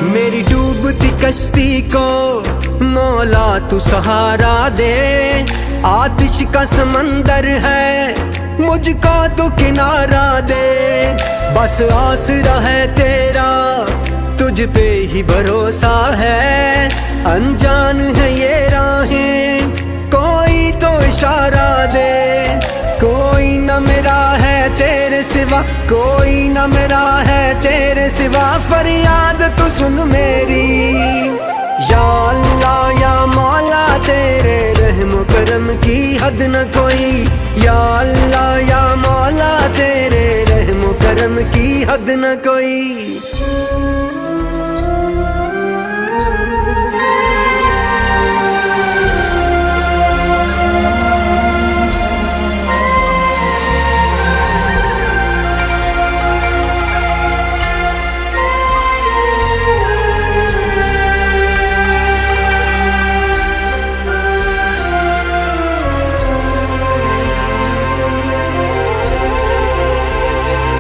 मेरी डूबती कश्ती को मौला तू सहारा दे। आतिश का समंदर है मुझको तो किनारा दे। बस आसरा है तेरा तुझ पे ही भरोसा है। अनजान है ये राहें कोई तो इशारा दे। कोई न मेरा है तेरे सिवा, कोई न मेरा है तेरे सिवा। फरियाद तू सुन मेरी या अल्लाह या मौला, तेरे रहम करम की हद न कोई। या अल्लाह या मौला, तेरे रहम करम की हद न कोई।